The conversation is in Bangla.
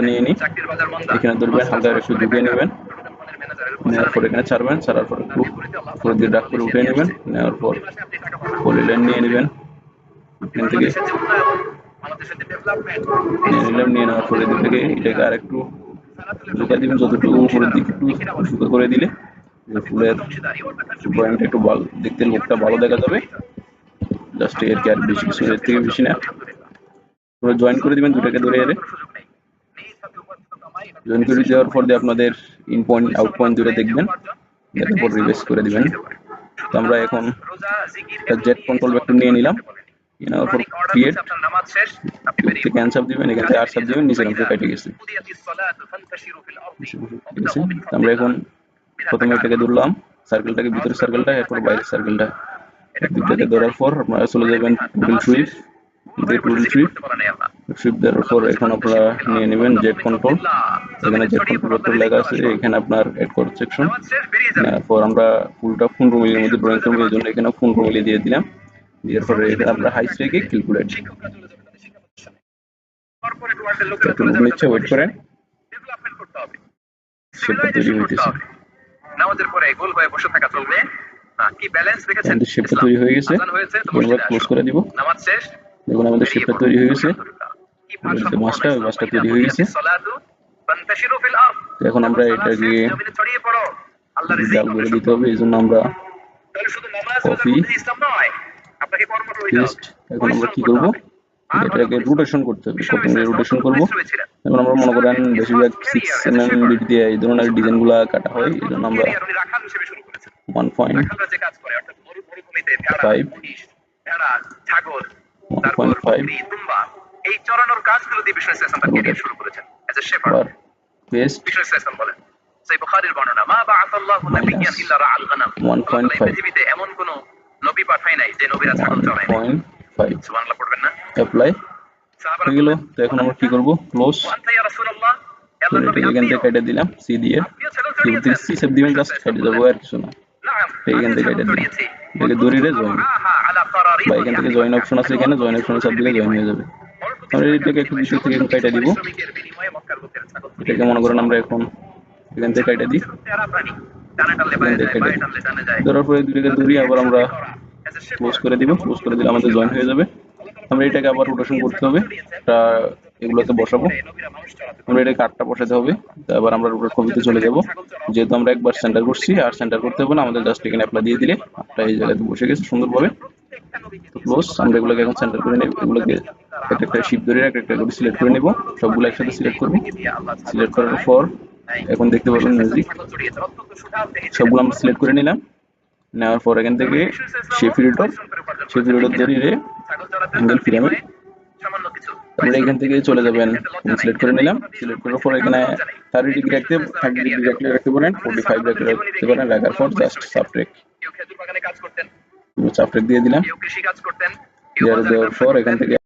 ফোনটা নিয়ে নিই। চাকরির বাজার মন্দা। এখানে ধরবেন, হালকা করে একটু ঢুকিয়ে নেবেন। ফোনের ম্যানেজারের নেওয়ার পর এখানে ছাড়বেন, ছাড়ার পর একটু উপর দিয়ে ড্রাগ করে উঠিয়ে নেবেন। নেওয়ার পর পলিলাইন নিয়ে নেবেন। এখান থেকে বাংলাদেশের যে উন্নয়ন, বাংলাদেশের যে ডেভেলপমেন্ট, নিয়ে নিলাম। নিয়ে নেওয়ার পরে এটাকে আর একটু ঝুঁকা দিবেন, যতটুকু উপরের দিকে একটু ঝুঁকা করে দিলে যে ফুলের ড্রয়িংটা একটু ভালো দেখতে, লুকটা ভালো দেখা যাবে। জাস্ট এর কি, আর বেশি কিছু, এর থেকে বেশি না। পুরো জয়েন করে দিবেন দুটাকে ধরে এর জয়েন করে দেওয়ার পর দিয়ে আপনাদের ইন পয়েন্ট আউট পয়েন্ট দুটো দেখবেন, দেখার পর রিভাইজ করে দিবেন। তো আমরা এখন জেট কন্ট্রোল ভেক্টর নিয়ে নিলাম, নেওয়ার পর ক্রিয়েট থেকে অ্যান্সার দিবেন, এখান থেকে আনসার দিবেন, নিচের অংশ কেটে গেছে। আমরা এখন প্রথমে এটাকে ধরলাম, সার্কেলটাকে, ভিতরের সার্কেলটা, এরপর বাইরের সার্কেলটা, দুটাকে ধরার পর আপনারা চলে যাবেন টুল সুইফট, টুল সুইফট দেওয়ার পর এখন আপনারা নিয়ে নেবেন জেট কন্ট্রোল। এখানে জেট কন্ট্রোল ভেক্টর লেখা আছে, এখানে আপনার এড কর সেকশন। এরপর আমরা ফুলটা 15 মিলির মধ্যে ড্রয়িং করবো, এই জন্য এখানে 15 মিলি দিয়ে দিলাম। দেওয়ার পরে এখানে আমরা হাইস রেখে ক্যালকুলেট নিচ্ছে, ওয়েট করেন, শেপটা তৈরি হইতেছে। নামাজের পরে গোল হয়ে বসে থাকা চলবে না, কি ব্যালেন্স রেখেছেন? শেপটা তৈরি হয়ে গেছে, ক্লোজ করে দিব। নামাজ শেষ, দেখুন আমাদের শেপটা তৈরি হয়ে গেছে, মাছটা তৈরি হয়ে গেছে। এখন আমরা এটাকে ডাল করে দিতে হবে, এই জন্য আমরা কপি পেস্ট। এখন আমরা কি করব, এটাকে রোটেশন করতে হবে, কপি রোটেশন করব। এখন আমরা মনে করেন বেশিরভাগ 6 mm বিট দিয়ে এই ধরনের ডিজাইনগুলো কাটা হয়, এই জন্য আমরা 1.5 এই চড়ানোর কাজগুলো দিয়ে বিষ্ণু ইসলাম তার ক্যারিয়ার শুরু করেছেন এজ এ শেপার্ড। বিষ্ণু ইসলাম বলেন, সেই বুখারীর বর্ণনা, মা বাআসাল্লাহু নাবিয়্যান ইল্লা রাআল গানাম, পৃথিবীতে এমন কোন নবী পাঠায় নাই যে নবীরা ছাগল চড়ায় না। সুবহানাল্লাহ পড়বেন না? অ্যাপ্লাই হয়ে গেল। তো এখন আমরা কি করব, ক্লোজ, এখান থেকে কেটে দিলাম সি দিয়ে, সি সেভ দিবেন, জাস্ট কেটে যাবো আর কিছু না। এখান থেকে কেটে দিলাম, এটাকে দড়িরে জয়েন, বা এখান থেকে জয়েন অপশন আছে, এখানে জয়েন অপশনে চাপ দিলে জয়েন হয়ে যাবে। আমরা এটাকে একটু ভিতর থেকে কেটে দিব, এটাকে মনে করেন আমরা এখন এখান থেকে কেটে দিই, ধরার পরে দুটাকে দড়ি আবার আমরা ক্লোজ করে দিব, ক্লোজ করে দিলে আমাদের জয়েন হয়ে যাবে। আমরা এটাকে আবার রোটেশন করতে হবে, এটা এগুলোতে বসাবো, আমরা এটাকে কাটটা বসাতে হবে। এবার আমরা রোটেট কপিতে চলে যাব, যেহেতু আমরা একবার সেন্টার করছি আর সেন্টার করতে হবে না, আমাদের জাস্ট এখানে অ্যাপ্লাই দিয়ে দিলে একটা এই জায়গাতে বসে গেছে সুন্দরভাবে। তো ক্লোজ, আমরা এগুলোকে এখন সেন্টার করে নেব, এগুলোকে একটা একটা শিপ ধরে একটা একটা করে সিলেক্ট করে নেব, সবগুলো একসাথে সিলেক্ট করব। সিলেক্ট করার পর এখন দেখতে পাবেন মিউজিক, সবগুলো আমরা সিলেক্ট করে নিলাম। নেওয়ার পর এখান থেকে শেপ ফিল্টার ধরিয়ে অ্যাঙ্গেল ফ্রেমে আমরা এখান থেকে চলে যাবেন, সিলেক্ট করে নিলাম। সিলেক্ট করার পর এখানে 30 ডিগ্রি রাখতে, 30 ডিগ্রি রাখতে পারেন, 45 রাখতে পারেন। রাখার পর জাস্ট সাবট্রেক দিয়ে দিলাম। দেওয়ার পর এখান থেকে